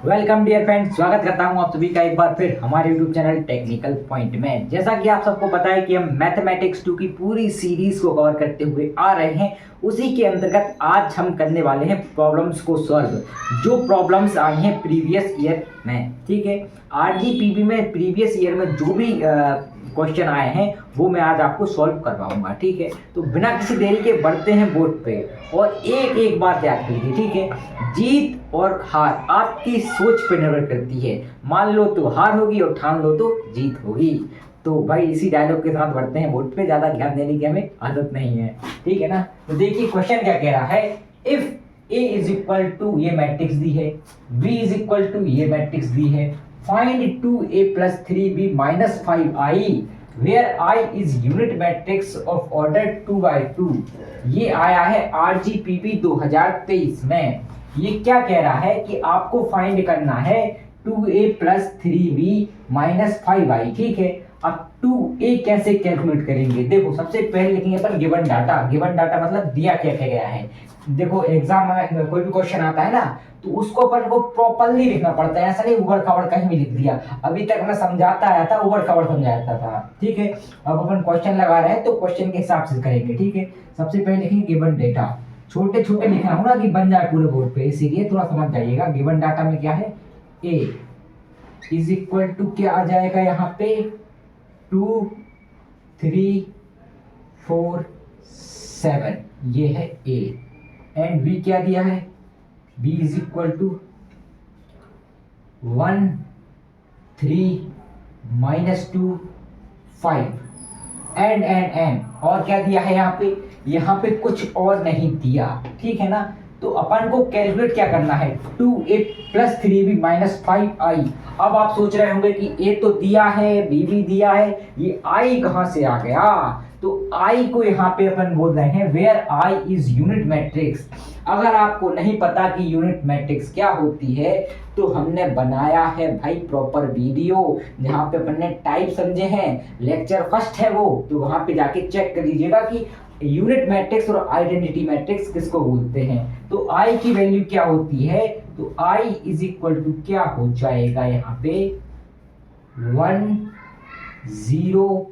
Welcome dear friends, स्वागत करता हूं आप सभी का एक बार फिर हमारे YouTube चैनल टेक्निकल पॉइंट में। जैसा कि आप सबको पता है कि हम मैथमेटिक्स 2 की पूरी सीरीज को कवर करते हुए आ रहे हैं, उसी के अंतर्गत आज हम करने वाले हैं प्रॉब्लम्स को सॉल्व। जो प्रॉब्लम्स आई हैं प्रीवियस ईयर में, ठीक है, आरजीपीवी में प्रीवियस ईयर में जो भी क्वेश्चन आए हैं वो मैं आज आपको सॉल्व करवाऊंगा, ठीक है। तो बिना किसी देरी के बढ़ते हैं बोर्ड पे और एक एक बात याद कीजिए, ठीक है। जीत और हार आपकी सोच पर निर्भर करती है। मान लो तो हार होगी और ठान लो तो जीत होगी। तो भाई इसी डायलॉग के साथ बढ़ते हैं बोर्ड पे, ज्यादा ध्यान देने की हमें आदत नहीं है, ठीक है ना। तो देखिए क्वेश्चन क्या कह रहा है। If A is equal to, ये मैट्रिक्स दी है, बी इज इक्वल टू, ये मैट्रिक्स दी है, find 2a + 3b - 5i where I is unit matrix of order 2 by 2। ये आया है RGPP 2023 में। ये क्या कह रहा है कि आपको फाइंड करना है 2a + 3b - 5i, ठीक है। अब 2a कैसे कैलकुलेट करेंगे, देखो सबसे पहले लिखेंगे अपन गिवन डाटा। गिवन डाटा मतलब दिया क्या क्या गया है। देखो एग्जाम में कोई भी क्वेश्चन आता है ना, तो उसको अपन को प्रॉपरली लिखना पड़ता है, ऐसा नहीं उबड़ खाबड़ कहीं भी लिख दिया। अभी तक मैं समझाता आया था, उबड़ खाबड़ समझाता था, ठीक है। अब अपन क्वेश्चन लगा रहे हैं तो क्वेश्चन के हिसाब से करेंगे, ठीक है। सबसे पहले लिखेंगे गिवन डेटा, छोटे छोटे लिखना होगा कि बन जाए पूरे बोर्ड पे, इसीलिए थोड़ा समझ जाइएगा। गिवन डाटा में क्या है, a इज इक्वल टू क्या आ जाएगा यहाँ पे 2 3 4 7, ये है a। एंड b क्या दिया है, b is equal to 1 3 -2 5 and और क्या दिया है यहाँ पे कुछ और नहीं दिया, ठीक है ना। तो अपन को कैलकुलेट क्या करना है, 2a + 3b - 5i। अब आप सोच रहे होंगे कि a तो दिया है, b भी दिया है, ये i कहाँ से आ गया। तो i को यहाँ पे अपन बोल रहे हैं where i is unit matrix. अगर आपको नहीं पता कि यूनिट मैट्रिक्स क्या होती है, तो हमने बनाया है भाई प्रॉपर वीडियो, जहाँ पे अपन ने टाइप समझे हैं, लेक्चर फर्स्ट है वो, तो वहां पे जाके चेक कर लीजिएगा कि यूनिट मैट्रिक्स और आइडेंटिटी मैट्रिक्स किसको बोलते हैं। तो i की वैल्यू क्या होती है, तो i इज इक्वल टू क्या हो जाएगा यहाँ पे 1 0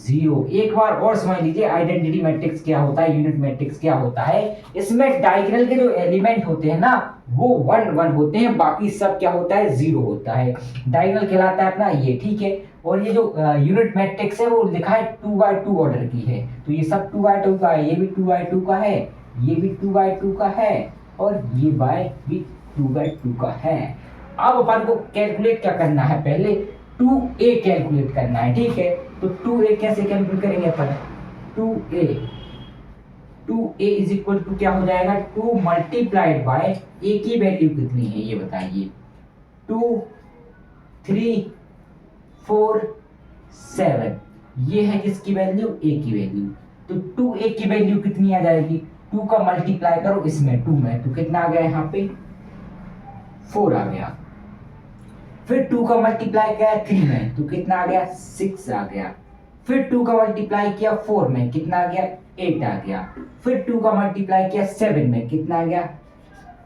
0। एक बार और समझ लीजिए आइडेंटिटी मैट्रिक्स क्या होता है, यूनिट मैट्रिक्स क्या होता है। इसमें डायगोनल के जो एलिमेंट होते हैं ना, वो 1 1 होते हैं, बाकी सब क्या होता है 0 होता है। डायगोनल कहलाता है अपना ये, ठीक है। और ये जो यूनिट मैट्रिक्स है वो लिखा है 2 by 2 ऑर्डर की है, तो ये सब 2 by 2 का है, ये भी 2 by 2 का है, ये भी 2 by 2 का है, और ये भी 2 by 2 का है। अब अपन को कैलकुलेट क्या करना है, पहले 2a कैलकुलेट करना है, ठीक है। तो 2a कैसे कैलकुलेट करेंगे अपन, 2a इज इक्वल टू क्या हो जाएगा 2 मल्टीप्लाइड बाय a की वैल्यू कितनी है ये बताइए, 2 3 4 7, ये है किसकी वैल्यू, a की वैल्यू। तो 2a की वैल्यू कितनी आ जाएगी, 2 का मल्टीप्लाई करो इसमें 2 में, तो कितना आ गया यहाँ पे 4 आ गया। फिर 2 का मल्टीप्लाई किया 3 में, तो कितना आ गया 6 आ गया। फिर 2 का मल्टीप्लाई किया 4 में, कितना आ गया 8 आ गया। फिर 2 का मल्टीप्लाई किया 7 में, कितना आ गया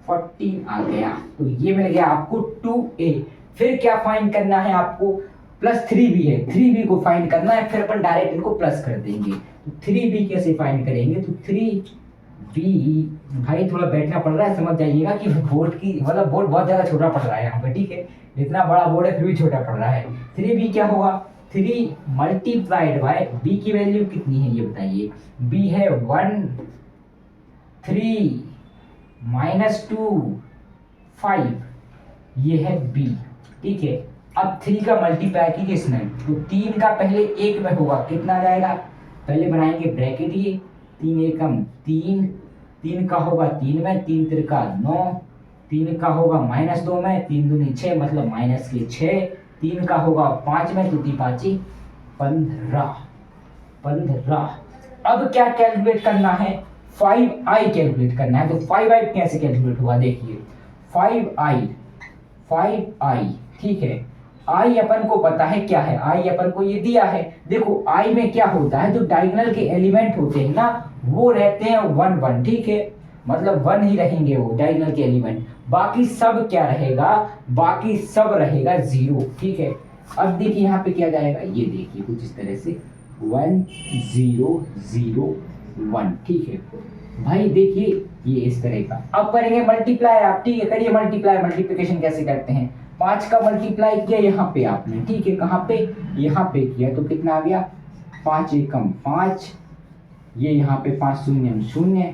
14 आ गया। तो ये मिल गया आपको 2a। फिर क्या फाइंड करना है आपको, +3b है, 3b को फाइंड करना है, फिर अपन डायरेक्ट इनको प्लस कर देंगे। तो 3b कैसे फाइंड करेंगे, तो 3b, भाई थोड़ा बैठना पड़ रहा है, समझ जाइएगा कि बोर्ड की मतलब बोर्ड बहुत ज्यादा छोटा पड़ रहा है यहाँ पे, ठीक है। इतना बड़ा बोर्ड है फिर भी छोटा पड़ रहा है। 3b क्या होगा, 3 मल्टीप्लाइड बाय b की वैल्यू कितनी है ये बताइए, b है 1 3 -2 5, ये है b, ठीक है। अब 3 का मल्टीप्लाई कीजिए इसमें, तो 3 का पहले 1 में होगा, कितना आ जाएगा, पहले बनाएंगे ब्रैकेट, ये 3 एकम 3, 3 का होगा 3 में, 3 तिरका 9, 3 का होगा -2 में, 3 दूनी 6 मतलब -6, 3 का होगा 5 में, तो 3 5 15। अब क्या कैलकुलेट करना है, 5i कैलकुलेट करना है। तो 5i कैसे कैलकुलेट होगा देखिए, 5i, ठीक है। i अपन को पता है क्या है, i अपन को ये दिया है। देखो i में क्या होता है, जो डायगोनल के एलिमेंट होते हैं ना, वो रहते हैं 1 1, ठीक है। मतलब 1 ही रहेंगे वो डायगोनल के एलिमेंट। बाकी सब क्या रहेगा, बाकी सब रहेगा 0। ठीक है, अब देखिए यहाँ पे क्या जाएगा, ये देखिए कुछ इस तरह से 1 0 0 1। ठीक है भाई, देखिए ये इस तरह का। अब करेंगे मल्टीप्लाई आप, ठीक है, करिए मल्टीप्लाई। मल्टीप्लिकेशन कैसे करते हैं, 5 का मल्टीप्लाई किया यहाँ पे आपने, ठीक है, कहाँ पे, यहाँ पे किया तो कितना आ गया, 5 एकम 5, ये यहाँ पे 5 शून्य 0,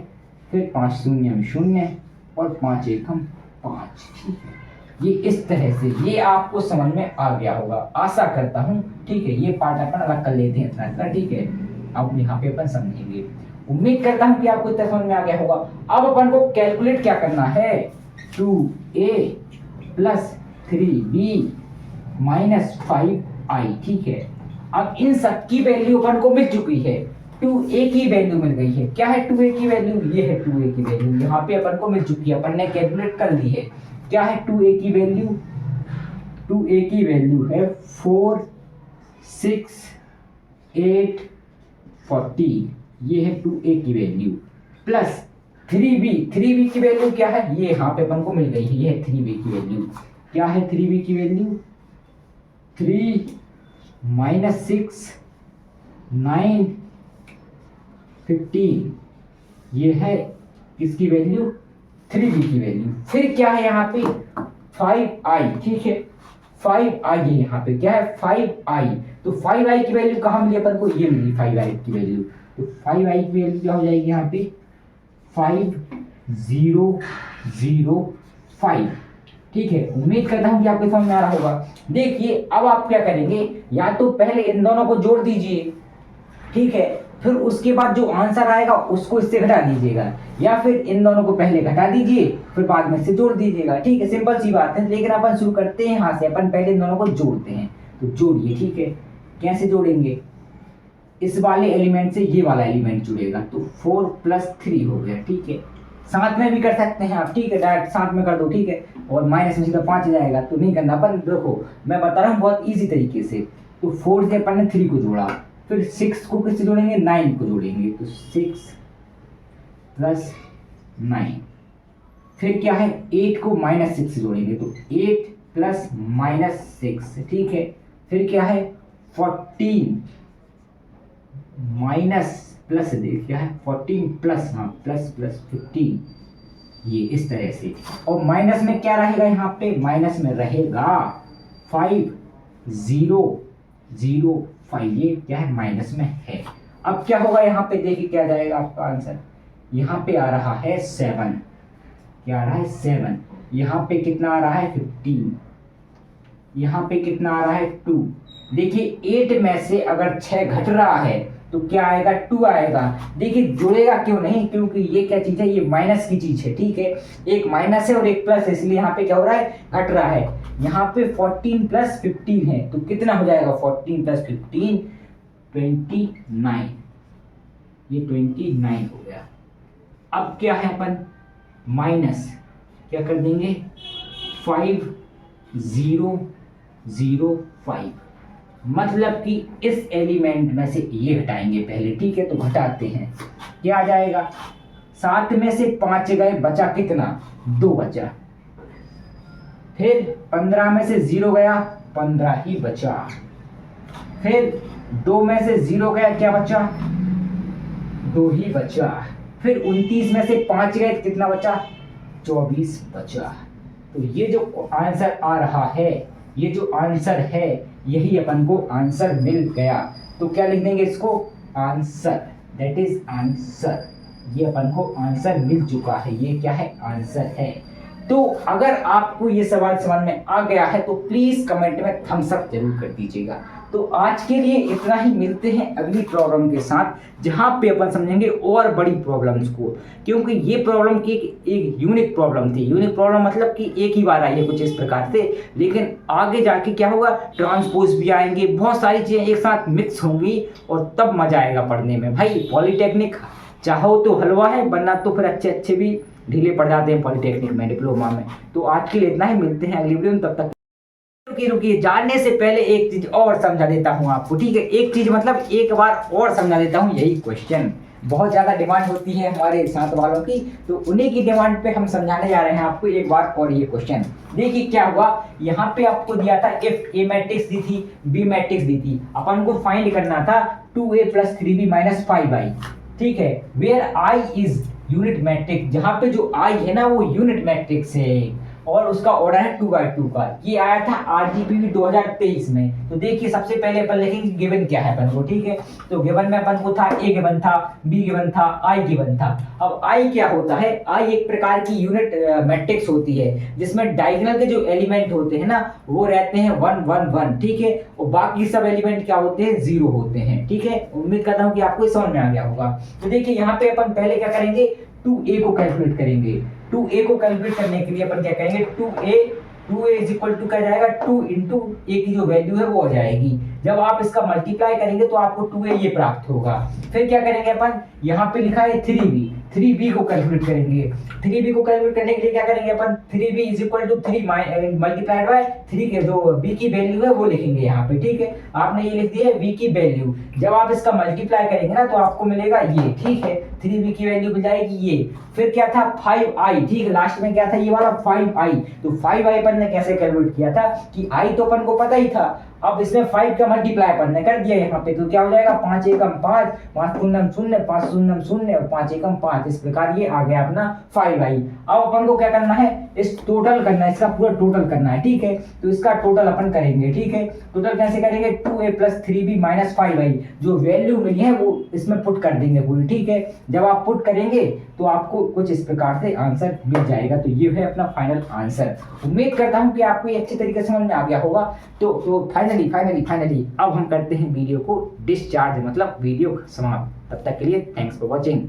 फिर 5 शून्य 0 और 5 एकम 5। ठीक है, ये इस तरह से, ये आपको समझ में आ गया होगा, आशा करता हूँ। ठीक है, ये पार्ट अपन अलग कर लेते हैं इतना। ठीक है, अब यहाँ पे अपन समझेंगे। उम्मीद करता हूँ कि आपको इतना समझ में आ गया होगा। अब अपन को कैलकुलेट क्या करना है, 2a plus 3b minus 5i। ठीक है, अब इन सब की वैल्यू अपन को मिल चुकी है, 2a की वैल्यू मिल गई है। क्या है 2a की वैल्यू, ये है 2a की वैल्यू, यहाँ पे अपन को मिल चुकी है, अपन ने कैलकुलेट कर ली है। क्या है 2a की वैल्यू, 2a की वैल्यू है 4 6 8 14, ये है 2a की वैल्यू, प्लस 3b की वैल्यू क्या है, ये यहाँ पे अपन को मिल गई है, ये है 3b की वैल्यू। क्या है 3b की वैल्यू, 3 माइनस 6 9 15, ये है किसकी वैल्यू, 3b की वैल्यू। फिर क्या है यहाँ पे 5i। ठीक है, 5i है यहाँ पे, क्या है 5i, तो 5i की वैल्यू कहाँ मिली अपन को, ये मिली 5i की वैल्यू। तो 5i की वैल्यू क्या हो जाएगी यहाँ पे 5 0 0 5। ठीक है, उम्मीद करता हूँ कि आपको समझ में आ रहा होगा। देखिए अब आप क्या करेंगे, या तो पहले इन दोनों को जोड़ दीजिए, ठीक है, फिर उसके बाद जो आंसर आएगा उसको इससे घटा दीजिएगा, या फिर इन दोनों को पहले घटा दीजिए फिर बाद में से जोड़ दीजिएगा। ठीक है, सिंपल सी बात है। लेकिन अपन शुरू करते हैं यहाँ से, अपन पहले इन दोनों को जोड़ते हैं। तो जोड़िए, ठीक है, कैसे जोड़ेंगे, इस वाले एलिमेंट से ये वाला एलिमेंट जुड़ेगा, तो 4 प्लस 3 हो गया। ठीक है, साथ में भी कर सकते हैं आप, ठीक है, डायरेक्ट साथ में कर दो, ठीक है, और माइनस में सीधा 5 जाएगा, तो नहीं करना अपन। देखो मैं बता रहा हूँ बहुत ईजी तरीके से। तो 4 से अपन ने 3 को जोड़ा, फिर 6 को किससे जोड़ेंगे, 9 को जोड़ेंगे, तो 6 प्लस 9, फिर क्या है 8 को माइनस 6 से जोड़ेंगे, तो 8 प्लस माइनस 6। ठीक है, फिर क्या है 14 माइनस प्लस, क्या है 14 प्लस, हाँ प्लस प्लस 15, ये इस तरह से। और माइनस में क्या रहेगा, यहाँ पे माइनस में रहेगा 5 0 0 5, ये क्या है माइनस में है। अब क्या होगा यहाँ पे, देखिए क्या जाएगा आपका आंसर, यहाँ पे आ रहा है 7, क्या आ रहा है 7, यहाँ पे कितना आ रहा है 15, यहाँ पे कितना आ रहा है 2। देखिए 8 में से अगर 6 घट रहा है तो क्या आएगा, 2 आएगा। देखिए जुड़ेगा क्यों नहीं, क्योंकि ये क्या चीज है, ये माइनस की चीज है। ठीक है, एक माइनस है और एक प्लस है, इसलिए यहाँ पे क्या हो रहा है, घट रहा है। यहाँ पे 14 प्लस 15 है, तो कितना हो जाएगा 14 प्लस 15 29, ये 29 हो गया। अब क्या है, अपन माइनस क्या कर देंगे 5 0 0 5, मतलब कि इस एलिमेंट में से ये घटाएंगे पहले। ठीक है, तो घटाते हैं, क्या आ जाएगा, 7 में से 5 गए, बचा कितना, 2 बचा। फिर 15 में से 0 गया, 15 ही बचा। फिर 2 में से 0 गया, क्या बचा, 2 ही बचा। फिर 29 में से 5 गए, कितना बचा, 24 बचा। तो ये जो आंसर आ रहा है, ये जो आंसर है, यही अपन को आंसर मिल गया। तो क्या लिख देंगे इसको, आंसर, दैट इज आंसर। ये अपन को आंसर मिल चुका है, ये क्या है, आंसर है। तो अगर आपको ये सवाल समझ में आ गया है तो प्लीज कमेंट में थम्स अप जरूर कर दीजिएगा। तो आज के लिए इतना ही, मिलते हैं अगली प्रॉब्लम के साथ, जहां पे अपन समझेंगे और बड़ी प्रॉब्लम्स को, क्योंकि ये प्रॉब्लम की एक यूनिक प्रॉब्लम थी। यूनिक प्रॉब्लम मतलब कि एक ही बार आई है कुछ इस प्रकार से, लेकिन आगे जाके क्या होगा, ट्रांसपोज भी आएंगे, बहुत सारी चीजें एक साथ मिक्स होंगी और तब मजा आएगा पढ़ने में। भाई पॉलिटेक्निक चाहो तो हलवा है, वरना तो फिर अच्छे अच्छे भी ढीले पड़ जाते हैं पॉलिटेक्निक में, डिप्लोमा में। तो आज के लिए इतना ही, मिलते हैं अगली वीडियो में, तब तक रुकिए जानने से पहले एक चीज और समझा देता हूं आपको। ठीक है, एक चीज मतलब एक बार और समझा देता हूं, यही क्वेश्चन बहुत ज़्यादा डिमांड होती है हमारे साथ वालों की, तो उन्हीं की डिमांड पे हम समझाने जा रहे हैं आपको एक बार और ये क्वेश्चन। देखिए क्या हुआ, यहाँ पे आपको दिया था इफ ए मैट्रिक्स दी थी, बी मैट्रिक्स दी थी, अपन को फाइंड करना था 2a + 3b - 5i, ठीक है, where I is unit matrix, जहाँ पे जो आई है ना वो यूनिट मैट्रिक्स है और उसका ऑर्डर है 2x2 का। ये आया था आरजीपीवी 2023 में। तो देखिए सबसे पहले अपन लिखेंगे गिवन क्या है अपन को, ठीक है। तो गिवन में अपन को था ए गिवन था, बी गिवन था, आई गिवन था। अब आई क्या होता है, आई एक प्रकार की यूनिट मैट्रिक्स होती है जिसमें डायगोनल के जो एलिमेंट होते हैं ना वो रहते हैं 1 1 1, ठीक है, और बाकी सब एलिमेंट क्या होते हैं 0 होते हैं, ठीक है। उम्मीद करता हूँ कि आपको समझ में आ गया होगा। तो देखिए यहाँ पे अपन पहले क्या करेंगे, 2a को कैलकुलेट करेंगे। 2a को कैलकुलेट करने के लिए अपन क्या करेंगे, 2a इज इक्वल टू क्या जाएगा, 2 इंटू a की जो वैल्यू है वो हो जाएगी। जब आप इसका मल्टीप्लाई करेंगे तो आपको 2a ये प्राप्त होगा। फिर क्या करेंगे अपन, यहाँ पे लिखा है 3b को कैलकुलेट करेंगे। 3b को कैलकुलेट करने के लिए क्या करेंगे अपन, 3b is equal to 3 multiplied by 3 के जो b की वैल्यू है वो लिखेंगे यहाँ पे, ठीक है। आपने ये लिख दिया है b की वैल्यू। जब आप इसका मल्टीप्लाई करेंगे ना तो आपको मिलेगा ये, ठीक है, 3b की वैल्यू मिल जाएगी ये। फिर क्या था 5i, ठीक है, लास्ट में क्या था ये वाला 5i। तो 5i अपन ने कैसे कैलकुलेट किया था कि i तो अपन को पता ही था, अब इसमें 5 का मल्टीप्लाई अपन ने कर दिया यहाँ पे, तो क्या हो जाएगा 5 एकम 5, 5 शून्यम 0, 5 शून्यम 0 और 5 एकम 5। इस प्रकार ये आ गया अपना 5i। अब अपन को क्या करना है, इस टोटल करना है, इसका पूरा टोटल करना है, ठीक है। तो इसका टोटल अपन करेंगे, ठीक है। टोटल कैसे करेंगे, 2a + 3b - 5i, जो वैल्यू मिली है वो इसमें पुट कर देंगे पूरी, ठीक है। जब आप पुट करेंगे तो आपको कुछ इस प्रकार से आंसर मिल जाएगा। तो ये है अपना फाइनल आंसर। उम्मीद करता हूँ कि आपको ये अच्छी तरीके से समझ में आ गया होगा। तो फाइनली अब हम करते हैं वीडियो को डिस्चार्ज, मतलब वीडियो समाप्त। तब तक के लिए थैंक्स फॉर वॉचिंग।